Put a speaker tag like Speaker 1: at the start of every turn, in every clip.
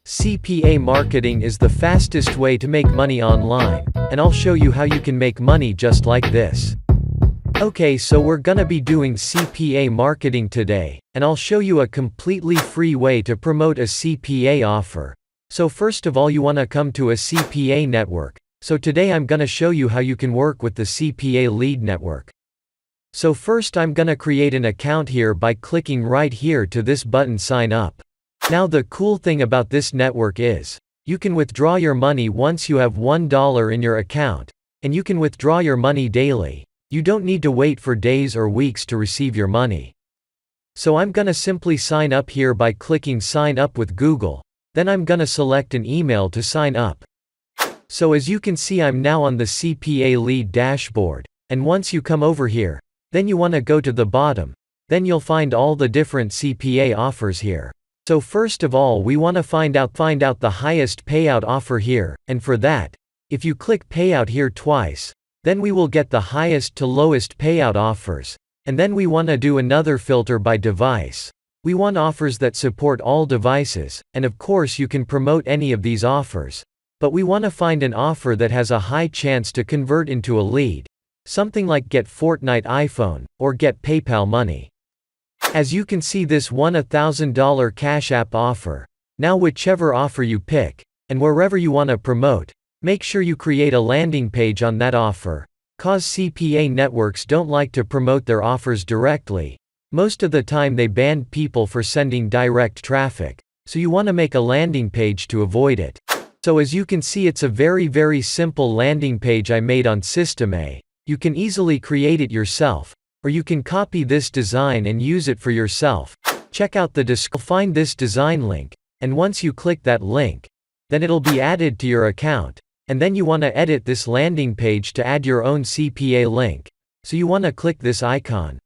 Speaker 1: CPA marketing is the fastest way to make money online, and I'll show you how you can make money just like this. Okay, so we're gonna be doing CPA marketing today, and I'll show you a completely free way to promote a CPA offer. So first of all, you wanna come to a CPA network. So today I'm gonna show you how you can work with the CPA lead network. So first I'm gonna create an account here by clicking right here to this button, sign up. Now the cool thing about this network is, you can withdraw your money once you have $1 in your account, and you can withdraw your money daily. You don't need to wait for days or weeks to receive your money. So I'm gonna simply sign up here by clicking sign up with Google, then I'm gonna select an email to sign up. So as you can see, I'm now on the CPA lead dashboard, and once you come over here, then you wanna go to the bottom, then you'll find all the different CPA offers here. So first of all, we want to find out the highest payout offer here, and for that, if you click payout here twice, then we will get the highest to lowest payout offers, and then we want to do another filter by device. We want offers that support all devices, and of course you can promote any of these offers, but we want to find an offer that has a high chance to convert into a lead, something like get Fortnite iPhone, or get PayPal money. As you can see, this won a $1,000 Cash App offer. Now whichever offer you pick, and wherever you want to promote, make sure you create a landing page on that offer, cause CPA networks don't like to promote their offers directly. Most of the time they ban people for sending direct traffic, so you want to make a landing page to avoid it. So as you can see, it's a very simple landing page I made on System A. You can easily create it yourself, or you can copy this design and use it for yourself. Check out the description, find this design link, and once you click that link, then it'll be added to your account, and then you want to edit this landing page to add your own CPA link. So you want to click this icon.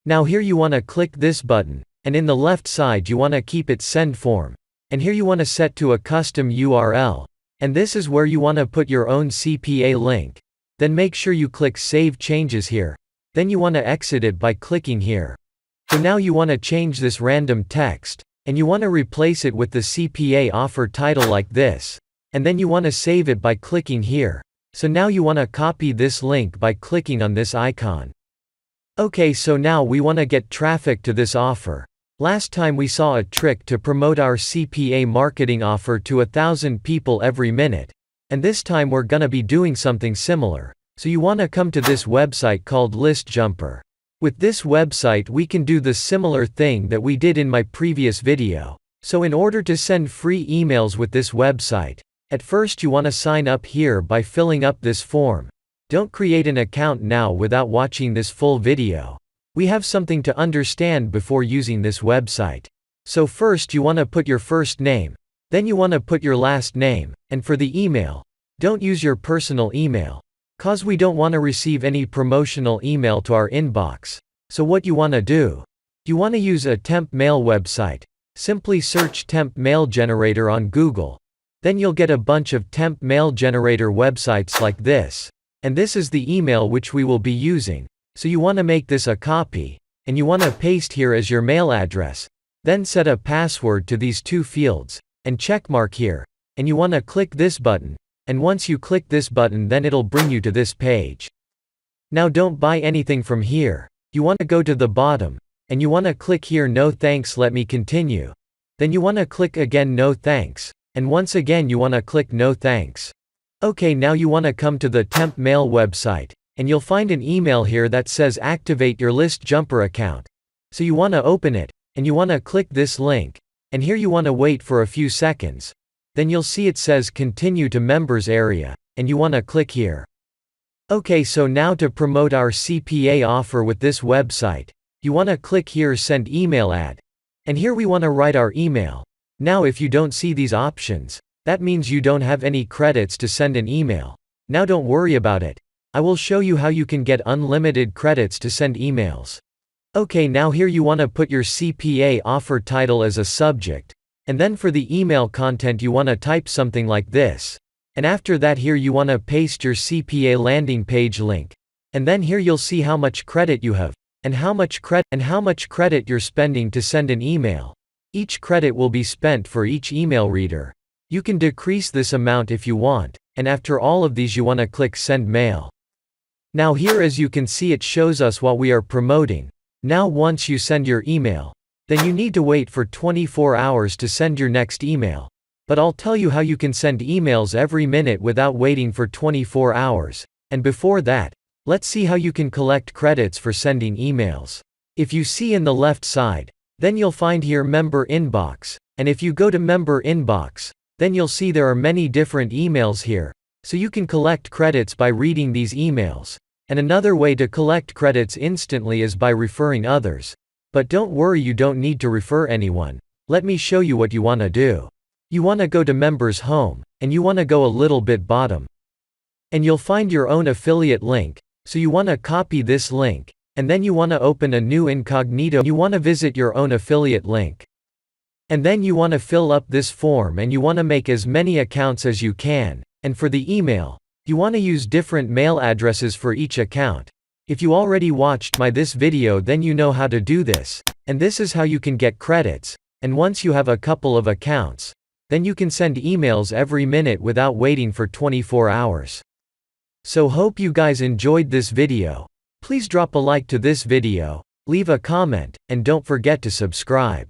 Speaker 1: Now here you want to click this button, and in the left side you want to keep it send form, and here you want to set to a custom URL, and this is where you want to put your own CPA link. Then make sure you click save changes here. Then you want to exit it by clicking here. So now you want to change this random text, and you want to replace it with the CPA offer title like this, and then you want to save it by clicking here. So now you want to copy this link by clicking on this icon. Okay, so now we want to get traffic to this offer. Last time we saw a trick to promote our CPA marketing offer to 1,000 people every minute, and this time we're gonna be doing something similar. So you want to come to this website called List Jumper. With this website we can do the similar thing that we did in my previous video. So in order to send free emails with this website, at first you want to sign up here by filling up this form. Don't create an account now without watching this full video. We have something to understand before using this website. So first you want to put your first name, then you want to put your last name, and for the email, don't use your personal email, cause we don't want to receive any promotional email to our inbox. So what you want to do? You want to use a temp mail website. Simply search temp mail generator on Google. Then you'll get a bunch of temp mail generator websites like this. And this is the email which we will be using. So you want to make this a copy, and you want to paste here as your mail address. Then set a password to these two fields, and checkmark here. And you want to click this button. And once you click this button, then it'll bring you to this page. Now don't buy anything from here. You want to go to the bottom, and you want to click here no thanks, let me continue. Then you want to click again no thanks, and once again you want to click no thanks. Okay, now you want to come to the temp mail website, and you'll find an email here that says activate your List Jumper account. So you want to open it, and you want to click this link, and here you want to wait for a few seconds. Then you'll see it says continue to members area, and you want to click here. Okay, so now to promote our CPA offer with this website, you want to click here send email ad. And here we want to write our email. Now if you don't see these options, that means you don't have any credits to send an email. Now don't worry about it. I will show you how you can get unlimited credits to send emails. Okay, now here you want to put your CPA offer title as a subject. And then for the email content you want to type something like this. And after that here you want to paste your CPA landing page link. And then here you'll see how much credit you have, and how much credit you're spending to send an email. Each credit will be spent for each email reader. You can decrease this amount if you want, and after all of these you want to click Send Mail. Now here as you can see it shows us what we are promoting. Now once you send your email, then you need to wait for 24 hours to send your next email. But I'll tell you how you can send emails every minute without waiting for 24 hours. And before that, let's see how you can collect credits for sending emails. If you see in the left side, then you'll find here Member Inbox. And if you go to Member Inbox, then you'll see there are many different emails here. So you can collect credits by reading these emails. And another way to collect credits instantly is by referring others. But don't worry, you don't need to refer anyone. Let me show you what you want to do. You want to go to Members Home, and you want to go a little bit bottom. And you'll find your own affiliate link, so you want to copy this link, and then you want to open a new incognito. You want to visit your own affiliate link. And then you want to fill up this form and you want to make as many accounts as you can, and for the email, you want to use different mail addresses for each account. If you already watched this video then you know how to do this, and this is how you can get credits, and once you have a couple of accounts, then you can send emails every minute without waiting for 24 hours. So hope you guys enjoyed this video. Please drop a like to this video, leave a comment, and don't forget to subscribe.